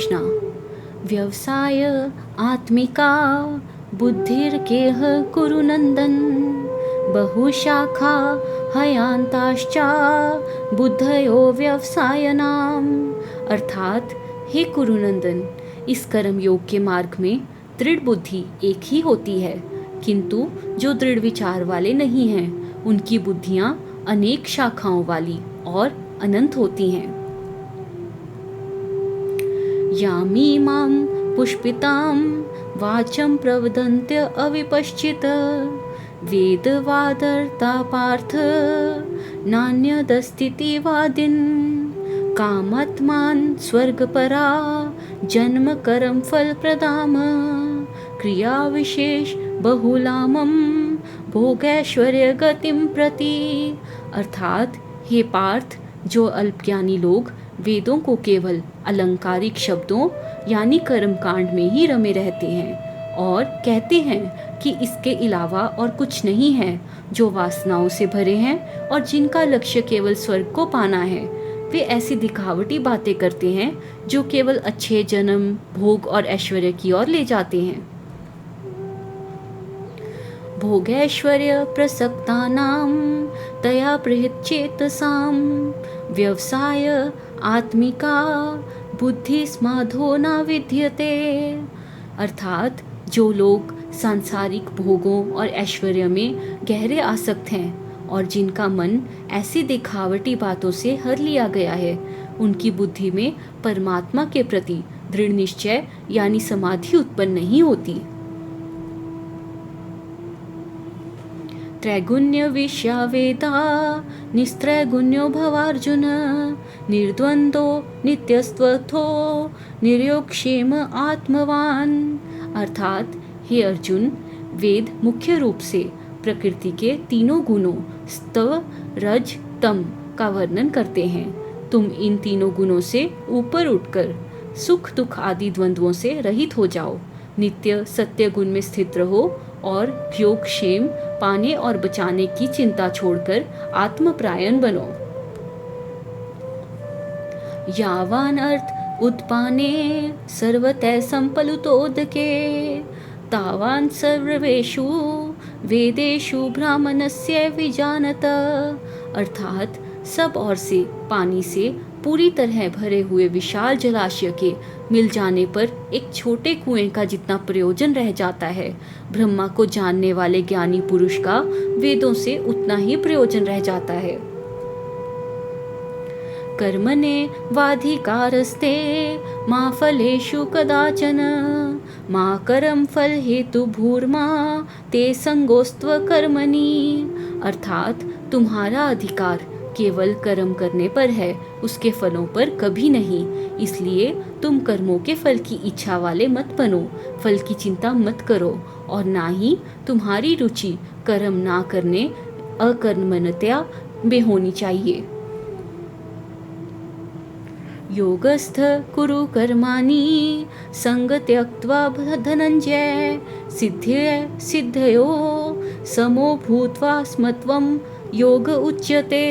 कृष्णा। व्यवसाय आत्मिका बुद्धिर्गेह कुरु नंदन, बहुशाखा हयांताश्चा बुद्धयो व्यवसायनाम। अर्थात हे कुरुनंदन, इस कर्म योग के मार्ग में दृढ़ बुद्धि एक ही होती है, किंतु जो दृढ़ विचार वाले नहीं हैं उनकी बुद्धियां अनेक शाखाओं वाली और अनंत होती हैं। यामी माम पुष्पिताम वाचम प्रवदन्त्य अविपश्चित, वेदवादर्ता पार्थ नान्यदस्तीति वादिन, कामात्मान स्वर्गपरा जन्म कर्म फल प्रदाम, क्रिया विशेष बहुलामम भोगैश्वर्य गतिम प्रति। अर्थात हे पार्थ, जो अल्पज्ञानी लोग वेदों को केवल अलंकारिक शब्दों यानी कर्मकांड में ही रमे रहते हैं और कहते हैं कि इसके अलावा और कुछ नहीं है, जो वासनाओं से भरे हैं और जिनका लक्ष्य केवल स्वर्ग को पाना है, वे ऐसी दिखावटी बातें करते हैं जो केवल अच्छे जन्म, भोग और ऐश्वर्य की ओर ले जाते हैं। भोगैश्वर्य प्रसक्तानां तया प्रहितचेतसां, व्यवसाय आत्मिका बुद्धि स्माधो न विद्यते। अर्थात जो लोग सांसारिक भोगों और ऐश्वर्य में गहरे आसक्त हैं और जिनका मन ऐसी दिखावटी बातों से हर लिया गया है, उनकी बुद्धि में परमात्मा के प्रति दृढ़ निश्चय यानी समाधि उत्पन्न नहीं होती। त्रैगुण्य विषया वेदा निस्त्रैगुण्यो भवार्जुन, निर्द्वंदो नित्यस्त्वथो निर्योगक्षेम आत्मवान। अर्थात हे अर्जुन, वेद मुख्य रूप से प्रकृति के तीनों गुणों सत्व, रज, तम का वर्णन करते हैं। तुम इन तीनों गुणों से ऊपर उठकर सुख दुख आदि द्वंद्वों से रहित हो जाओ, नित्य सत्य गुण में स्थित रहो और योगक्षेम पाने और बचाने की चिंता छोड़कर आत्मप्रायण बनो। यावान अर्थ उत्पाने सर्वतः संपलुतोदके, तावान सर्वेषु वेदेषु ब्राह्मणस्य विजानत। अर्थात सब ओर से पानी से पूरी तरह भरे हुए विशाल जलाशय के मिल जाने पर एक छोटे कुएं का जितना प्रयोजन रह जाता है, ब्रह्मा को जानने वाले ज्ञानी पुरुष का वेदों से उतना ही प्रयोजन रह जाता है। कर्मणे वाधिकारस्ते मा फलेषु कदाचन, मा कर्म फल हेतु भूर्मा ते संगोस्त्व कर्मणि। अर्थात तुम्हारा अधिकार केवल कर्म करने पर है, उसके फलों पर कभी नहीं। इसलिए तुम कर्मों के फल की इच्छा वाले मत बनो, फल की चिंता मत करो और ना ही तुम्हारी रुचि कर्म ना करने अकर्मण्यता में होनी चाहिए। योगस्थ कुरु कर्माणि संग त्यक्त्वा धनंजय, सिद्धये सिद्धयो समो भूत्वा स्मत्वं योग उच्यते।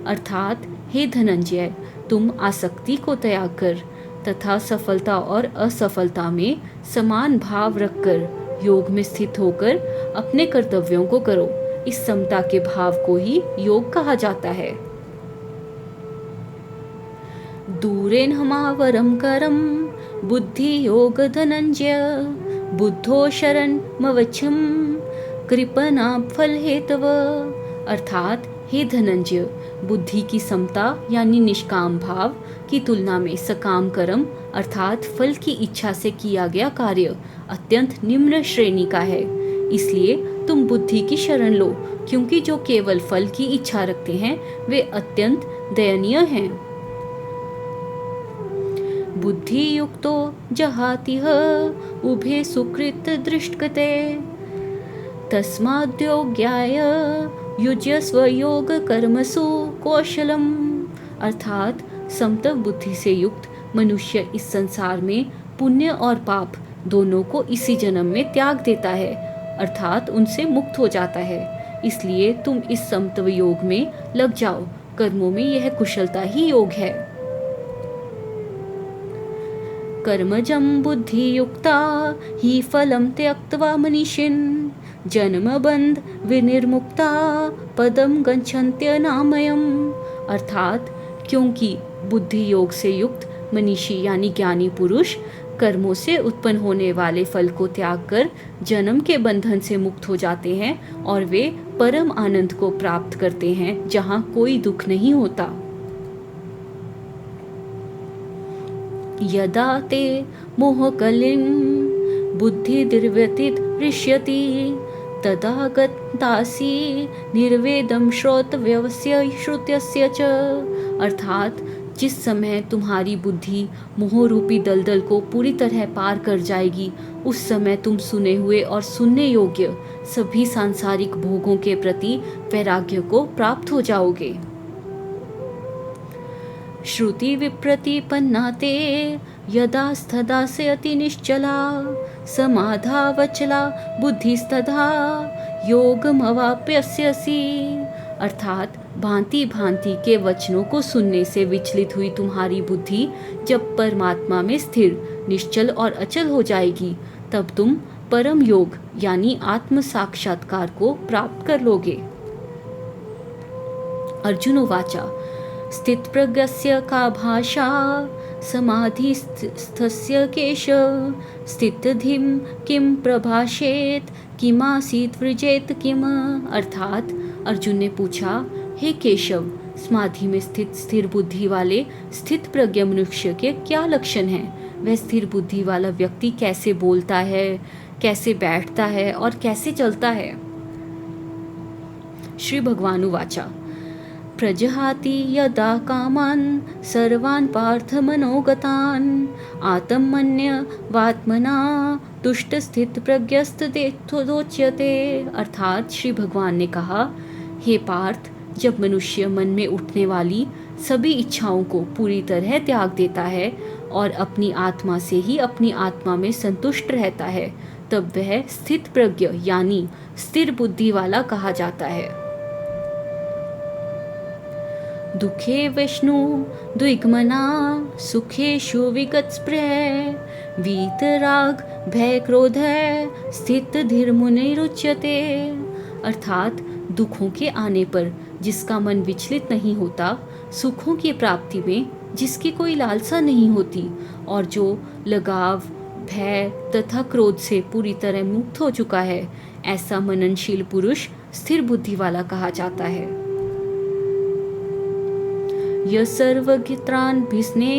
अर्थात हे धनंजय, तुम आसक्ति को त्याग कर तथा सफलता और असफलता में समान भाव रखकर योग में स्थित होकर अपने कर्तव्यों को करो। इस समता के भाव को ही योग कहा जाता है। दूरेन हमावरम करम बुद्धि योग धनंजय, बुद्धो शरण मवच्छम कृपना फल हेतव। अर्थात हे धनंजय, बुद्धि की समता यानी निष्काम भाव की तुलना में सकाम कर्म अर्थात फल की इच्छा से किया गया कार्य अत्यंत निम्न श्रेणी का है। इसलिए तुम बुद्धि की शरण लो, क्योंकि जो केवल फल की इच्छा रखते हैं वे अत्यंत दयनीय हैं। बुद्धि युक्तो जहातिह उभे सुकृत दृष्टकृते, तस्माद्योग्याय युज्यस्व योग कर्मसु कौशलम। अर्थात समतव बुद्धि से युक्त मनुष्य इस संसार में पुण्य और पाप दोनों को इसी जन्म में त्याग देता है, अर्थात उनसे मुक्त हो जाता है। इसलिए तुम इस समतव योग में लग जाओ, कर्मों में यह कुशलता ही योग है। कर्मजं बुद्धियुक्ता हि फलं त्यक्त्वा मनीषिन् जन्मबंध विनिर्मुक्ता पदम गच्छन्त्यनामयम्। अर्थात क्योंकि बुद्धि योग से युक्त मनीषी यानी ज्ञानी पुरुष कर्मों से उत्पन्न होने वाले फल को त्याग कर जन्म के बंधन से मुक्त हो जाते हैं और वे परम आनंद को प्राप्त करते हैं जहाँ कोई दुख नहीं होता। यदा ते मोहकलिं बुद्धिर्व्यतित हृष्यति तदा गतासि निर्वेदं श्रोतव्यस्य श्रुत्यस्य च। अर्थात जिस समय तुम्हारी बुद्धि मोह रूपी दलदल को पूरी तरह पार कर जाएगी उस समय तुम सुने हुए और सुनने योग्य सभी सांसारिक भोगों के प्रति वैराग्य को प्राप्त हो जाओगे। श्रुति विप्रतिपन्ना ते यदा स्थदास्यति निश्चला समाधावचला बुद्धिस्तथा योगमवाप्स्यसि। अर्थात भांति भांति के वचनों को सुनने से विचलित हुई तुम्हारी बुद्धि जब परमात्मा में स्थिर निश्चल और अचल हो जाएगी तब तुम परम योग यानी आत्म साक्षात्कार को प्राप्त कर लोगे। अर्जुन उवाच स्थितप्रज्ञस्य का भाषा समाधिस्थस्य केश स्थितधिं किं प्रभाषेत किमासीत वृजेत किम। अर्थात अर्जुन ने पूछा, हे केशव, समाधि में स्थित स्थिर बुद्धि वाले स्थित प्रज्ञ मनुष्य के क्या लक्षण हैं? वह स्थिर बुद्धि वाला व्यक्ति कैसे बोलता है, कैसे बैठता है और कैसे चलता है? श्री भगवान उवाचा प्रजहाति यदा कामान् सर्वान् पार्थ मनोगतान् आत्मन्यवात्मना तुष्ट स्थित प्रज्ञस्तदोच्यते। अर्थात श्री भगवान ने कहा, हे पार्थ, जब मनुष्य मन में उठने वाली सभी इच्छाओं को पूरी तरह त्याग देता है और अपनी आत्मा से ही अपनी आत्मा में संतुष्ट रहता है तब वह स्थित प्रज्ञ यानी स्थिर बुद्धि वाला कहा जाता है। दुखे विष्णु द्विगमना सुखेषु विगतस्पृह वीतराग भय क्रोध स्थित धीर मुनिरुच्यते। अर्थात दुखों के आने पर जिसका मन विचलित नहीं होता, सुखों की प्राप्ति में जिसकी कोई लालसा नहीं होती और जो लगाव भय तथा क्रोध से पूरी तरह मुक्त हो चुका है, ऐसा मननशील पुरुष स्थिर बुद्धि वाला कहा जाता है। य सर्वगित्रान् भिस्ने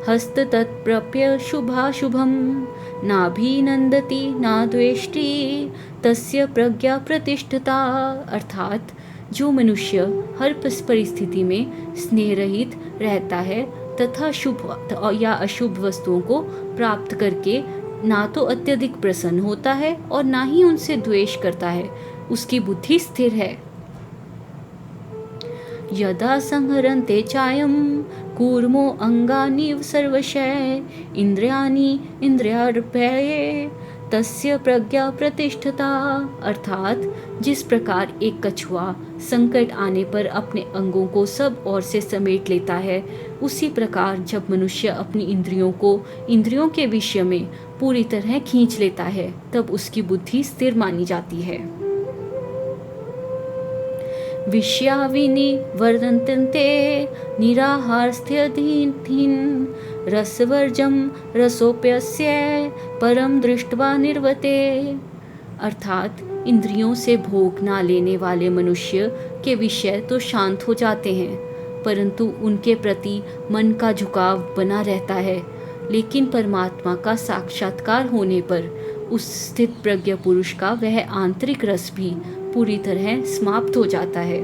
हस्त तत्प्रप्य शुभाशुभम नाभिनंदति ना द्वेष्टि तस्य प्रज्ञा प्रतिष्ठिता। अर्थात जो मनुष्य हर परिस्थिति में स्नेह रहित रहता है तथा शुभ या अशुभ वस्तुओं को प्राप्त करके ना तो अत्यधिक प्रसन्न होता है और ना ही उनसे द्वेष करता है, उसकी बुद्धि स्थिर है। यदा संहरन्ते चायं कूर्मो अंगानिव सर्वशः इंद्रियाणि इंद्रियार्पये तस्य प्रज्ञा प्रतिष्ठिता। अर्थात जिस प्रकार एक कछुआ संकट आने पर अपने अंगों को सब ओर से समेट लेता है, उसी प्रकार जब मनुष्य अपनी इंद्रियों को इंद्रियों के विषय में पूरी तरह खींच लेता है तब उसकी बुद्धि स्थिर मानी जाती है। विषयाविनि वर्धन्ते निराहारस्थितिं रसवर्जं रसोप्यस्य परम दृष्ट्वा निर्वते। अर्थात इंद्रियों से भोग ना लेने वाले मनुष्य के विषय तो शांत हो जाते हैं परंतु उनके प्रति मन का झुकाव बना रहता है, लेकिन परमात्मा का साक्षात्कार होने पर उस स्थित प्रज्ञ पुरुष का वह आंतरिक रस भी पूरी तरह समाप्त हो जाता है।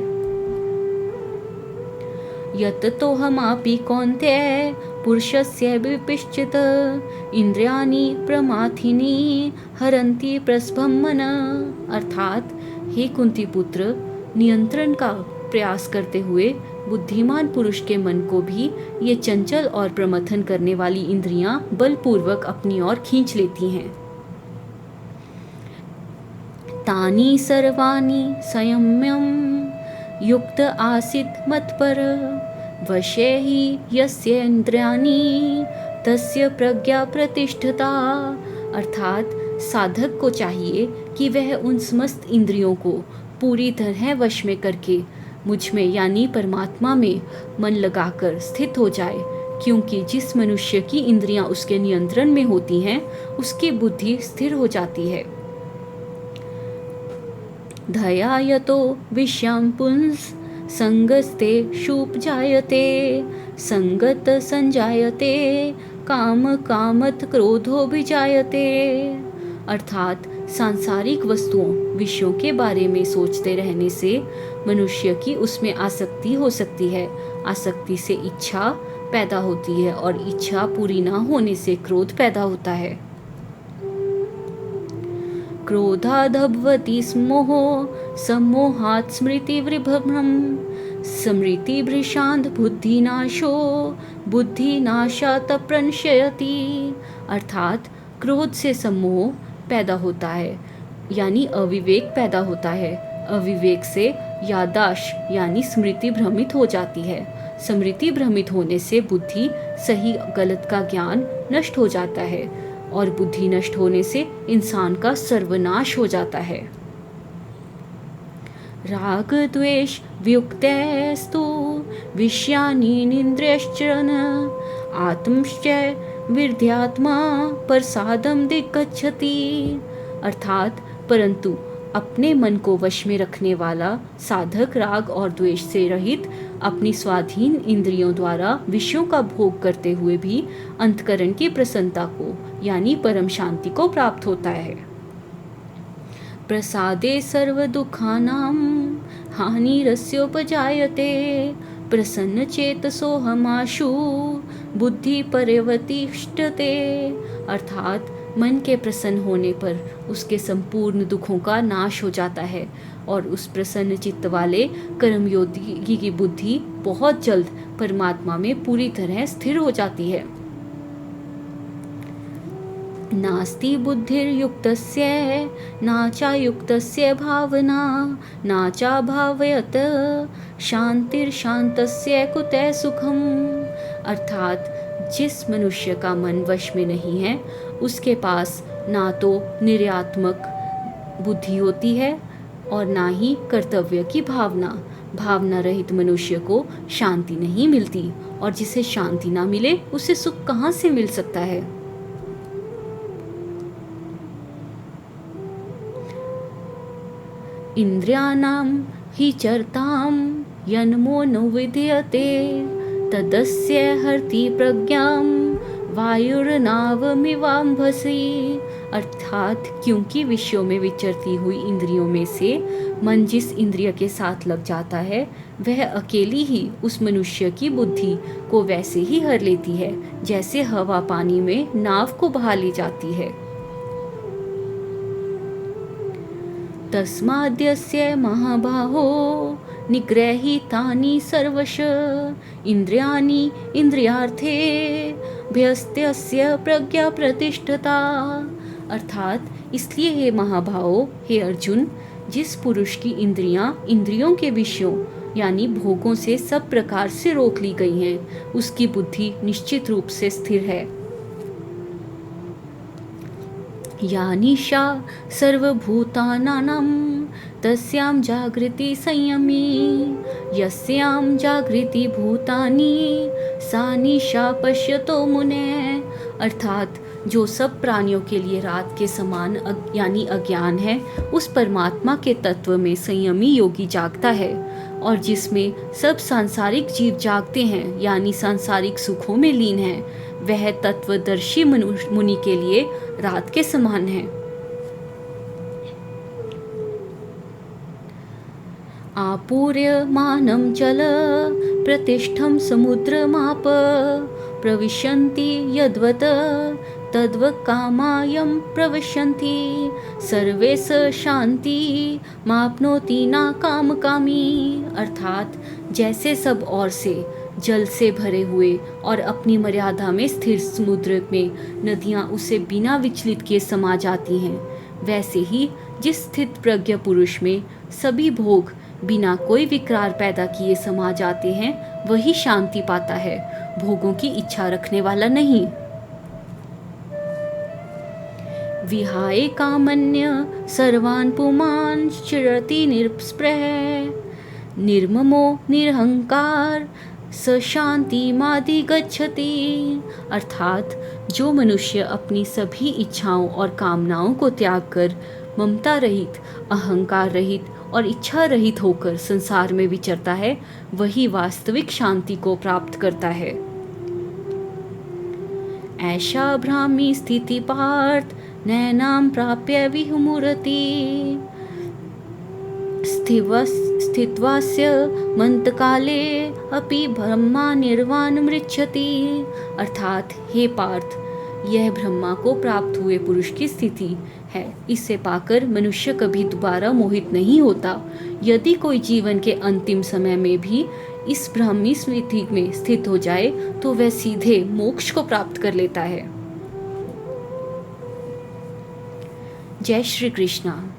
यततोहमापि कौन्तेय पुरुषस्य विपिश्चित इंद्रियाणि प्रमाथिनी हरन्ति प्रस्भं मन। अर्थात हे कुंती पुत्र, नियंत्रण का प्रयास करते हुए बुद्धिमान पुरुष के मन को भी ये चंचल और प्रमथन करने वाली इंद्रियां बलपूर्वक अपनी ओर खींच लेती हैं। तानि सर्वाणि संयम्यं युक्त आसीत् मत्पर वशे हि यस्य इंद्रियाणि तस्य प्रज्ञा प्रतिष्ठता, अर्थात साधक को चाहिए कि वह उन समस्त इंद्रियों को पूरी तरह वश में करके मुझ में यानी परमात्मा में मन लगाकर स्थित हो जाए, क्योंकि जिस मनुष्य की इंद्रियां उसके नियंत्रण में होती हैं उसकी बुद्धि स्थिर हो जाती है। धयायतो विषयं पुंस संगस्ते शुपजायते संगत संजायते काम कामत क्रोधो विजायते, अर्थात सांसारिक वस्तुओं विषयों के बारे में सोचते रहने से मनुष्य की उसमें आसक्ति हो सकती है, आसक्ति से इच्छा पैदा होती है और इच्छा पूरी ना होने से क्रोध पैदा होता है। क्रोधादभवति मोहो सम्मोहात् स्मृतिविभ्रमम् स्मृतिभ्रशांत बुद्धिनाशो बुद्धिनाशात् प्रणश्यति, अर्थात क्रोध से सम्मोह पैदा होता है यानी अविवेक पैदा होता है, अविवेक से याददाश्त यानी स्मृति भ्रमित हो जाती है, स्मृति भ्रमित होने से बुद्धि सही गलत का ज्ञान नष्ट हो जाता है और बुद्धि नष्ट होने से इंसान का सर्वनाश हो जाता है। राग द्वेष वियुक्तस्तु विषयानि निन्द्रियश्चन आत्मश्च विद्यात्मा प्रसादम दिग्गच्छति, अर्थात परंतु अपने मन को वश में रखने वाला साधक राग और द्वेष से रहित अपनी स्वाधीन इंद्रियों द्वारा विषयों का भोग करते हुए भी अंतकरण की प्रसन्नता को यानी परम शांति को प्राप्त होता है। प्रसादे सर्व दुखानां हानिरस्योपजायते प्रसन्न चेतसो हमाशु बुद्धि पर्यवतिष्ठते, अर्थात मन के प्रसन्न होने पर उसके संपूर्ण दुखों का नाश हो जाता है और उस प्रसन्न चित्त वाले कर्मयोगी की बुद्धि बहुत जल्द परमात्मा में पूरी तरह स्थिर हो जाती है। नास्ति बुद्धिर्युक्तस्य नाचायुक्तस्य भावना नाचा भावयत शांतिर्शांतस्य कुतः सुखम, अर्थात जिस मनुष्य का मन वश में नहीं है उसके पास ना तो निर्यात्मक बुद्धि होती है और ना ही कर्तव्य की भावना, भावना रहित मनुष्य को शांति नहीं मिलती और जिसे शांति ना मिले उसे सुख कहाँ से मिल सकता है। इंद्रियाणां हि चरतां यन्मो न विधीयते तदस्य हरति प्रज्ञां वायुर्नावमिवाम्भसि, अर्थात क्योंकि विषयों में विचरती हुई इंद्रियों में से मन जिस इंद्रिय के साथ लग जाता है वह अकेली ही उस मनुष्य की बुद्धि को वैसे ही हर लेती है जैसे हवा पानी में नाव को बहा ली जाती है। तस्माद्यस्य महाबाहो निग्रहीतानि सर्वश इंद्रियाणि इंद्रियार्थे भयस्त्यस्य प्रज्ञा प्रतिष्ठता, अर्थात इसलिए हे महाभावो, हे अर्जुन, जिस पुरुष की इंद्रियां इंद्रियों के विषयों यानी भोगों से सब प्रकार से रोक ली गई हैं उसकी बुद्धि निश्चित रूप से स्थिर है। या निशा सर्वभूतानां तस्यां जागृति संयमी यस्यां जागृति भूतानि सा निशा पश्यतो मुने, अर्थात जो सब प्राणियों के लिए रात के समान यानी अज्ञान है उस परमात्मा के तत्व में संयमी योगी जागता है और जिसमें सब सांसारिक जीव जागते हैं यानी सांसारिक सुखों में लीन है वह तत्वदर्शी मुनि के लिए रात के समान है। आपूर्यमानं जल प्रतिष्ठं समुद्रमाप प्रविशन्ति यद्वत् तद्वत् कामायं प्रविशन्ति सर्वे स शांति माप्नोति न कामकामी, अर्थात जैसे सब ओर से जल से भरे हुए और अपनी मर्यादा में स्थिर समुद्र में नदियाँ उसे बिना विचलित किए समा जाती हैं वैसे ही जिस स्थित प्रज्ञ पुरुष में सभी भोग बिना कोई विकार पैदा किए समा जाते हैं वही शांति पाता है, भोगों की इच्छा रखने वाला नहीं। विहाय कामन्य सर्वान् पुमान् चिरति निस्पृह निर्ममो निरहंकार स शांतिमाधिगच्छति। अर्थात जो मनुष्य अपनी सभी इच्छाओं और कामनाओं को त्याग कर ममता रहित, अहंकार रहित और इच्छा रहित होकर संसार में विचरता है, वही वास्तविक शांति को प्राप्त करता है। ऐसा ब्राह्मी स्थिति पार्थ नैनां प्राप्य विमुरति स्थित्वास्य मंतकाले अपि ब्रह्मा निर्वाण मृच्छति। अर्थात हे पार्थ, यह ब्रह्मा को प्राप्त हुए पुरुष की स्थिति है। इसे पाकर मनुष्य कभी दोबारा मोहित नहीं होता। यदि कोई जीवन के अंतिम समय में भी इस ब्राह्मी स्थिति में स्थित हो जाए तो वह सीधे मोक्ष को प्राप्त कर लेता है। जय श्री कृष्णा।